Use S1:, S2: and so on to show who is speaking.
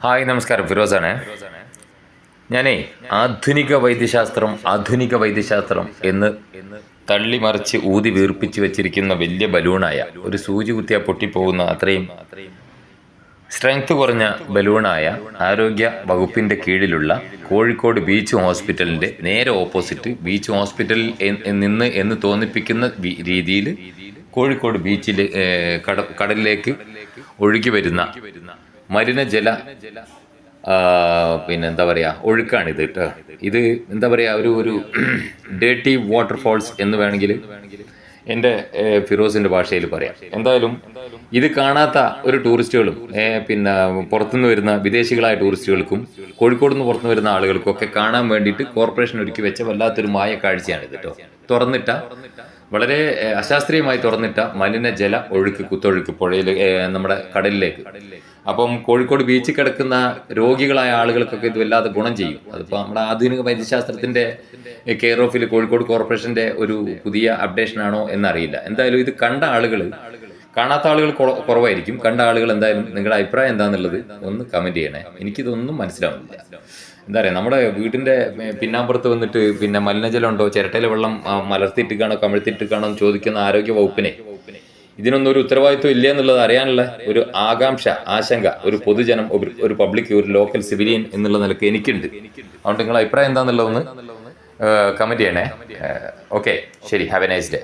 S1: Hi നമസ്കാരം, ഫിറോസാണ്. ഞാനേ ആധുനിക വൈദ്യശാസ്ത്രം എന്ന് തള്ളിമറിച്ച് ഊതി വീർപ്പിച്ച് വെച്ചിരിക്കുന്ന വലിയ ബലൂണായ ഒരു സൂചി കുത്തിയാൽ പൊട്ടിപ്പോകുന്ന അത്രയും സ്ട്രെങ്ത് കുറഞ്ഞ ബലൂണായ ആരോഗ്യ വകുപ്പിൻ്റെ കീഴിലുള്ള കോഴിക്കോട് ബീച്ച് ഹോസ്പിറ്റലിൻ്റെ നേരെ ഓപ്പോസിറ്റ് ബീച്ച് ഹോസ്പിറ്റലിൽ നിന്ന് എന്ന് തോന്നിപ്പിക്കുന്ന രീതിയിൽ കോഴിക്കോട് ബീച്ചിൽ കടലിലേക്ക് ഒഴുകി വരുന്ന മലിനജല എന്താ പറയുക ഒഴുക്കാണിത് കേട്ടോ. ഇത് എന്താ പറയുക ഒരു ഡേർട്ടി വാട്ടർഫോൾസ് എന്ന് വേണമെങ്കിൽ എൻ്റെ ഫിറോസിൻ്റെ ഭാഷയിൽ പറയാം. എന്തായാലും ഇത് കാണാത്ത ഒരു ടൂറിസ്റ്റുകളും പുറത്തുനിന്ന് വരുന്ന വിദേശികളായ ടൂറിസ്റ്റുകൾക്കും കോഴിക്കോട് നിന്ന് പുറത്തുനിന്ന് വരുന്ന ആളുകൾക്കും ഒക്കെ കാണാൻ വേണ്ടിയിട്ട് കോർപ്പറേഷൻ ഒരുക്കി വെച്ച വല്ലാത്തൊരു മായ കാഴ്ചയാണിത് കേട്ടോ. തുറന്നിട്ട വളരെ അശാസ്ത്രീയമായി തുറന്നിട്ട മലിനജല ഒഴുക്ക് കുത്തൊഴുക്ക് പുഴയിൽ നമ്മുടെ കടലിലേക്ക്. അപ്പം കോഴിക്കോട് ബീച്ചിൽ കിടക്കുന്ന രോഗികളായ ആളുകൾക്കൊക്കെ ഇത് വല്ലാതെ ഗുണം ചെയ്യും. അതിപ്പോൾ നമ്മുടെ ആധുനിക വൈദ്യശാസ്ത്രത്തിൻ്റെ കെയർ ഓഫിൽ കോഴിക്കോട് കോർപ്പറേഷൻ്റെ ഒരു പുതിയ അപ്ഡേഷൻ ആണോ എന്നറിയില്ല. എന്തായാലും ഇത് കണ്ട ആളുകൾ, കാണാത്ത ആളുകൾ കുറവായിരിക്കും. കണ്ട ആളുകൾ എന്തായാലും നിങ്ങളുടെ അഭിപ്രായം എന്താണെന്നുള്ളത് ഒന്ന് കമൻറ്റ് ചെയ്യണേ. എനിക്കിതൊന്നും മനസ്സിലാവുന്നില്ല. എന്താ പറയുക, നമ്മുടെ വീടിൻ്റെ പിന്നാമ്പുറത്ത് വന്നിട്ട് മലിനജലം ഉണ്ടോ, ചിരട്ടയിലെ വെള്ളം മലർത്തിയിട്ടിട്ടാണോ കമിഴ്ത്തിയിട്ടിട്ടാണോ എന്ന് ചോദിക്കുന്ന ആരോഗ്യ വകുപ്പിനെ ഇതിനൊന്നും ഒരു ഉത്തരവാദിത്വം ഇല്ല എന്നുള്ളത് അറിയാനുള്ള ഒരു ആശങ്ക ഒരു പൊതുജനം, ഒരു പബ്ലിക്, ഒരു ലോക്കൽ സിവിലിയൻ എന്നുള്ള നിലയ്ക്ക് എനിക്കുണ്ട്. അതുകൊണ്ട് നിങ്ങളുടെ അഭിപ്രായം എന്താണെന്നുള്ളതൊന്ന് കമൻറ്റ് ചെയ്യണേ. ഓക്കെ, ശരി. Have A nice day.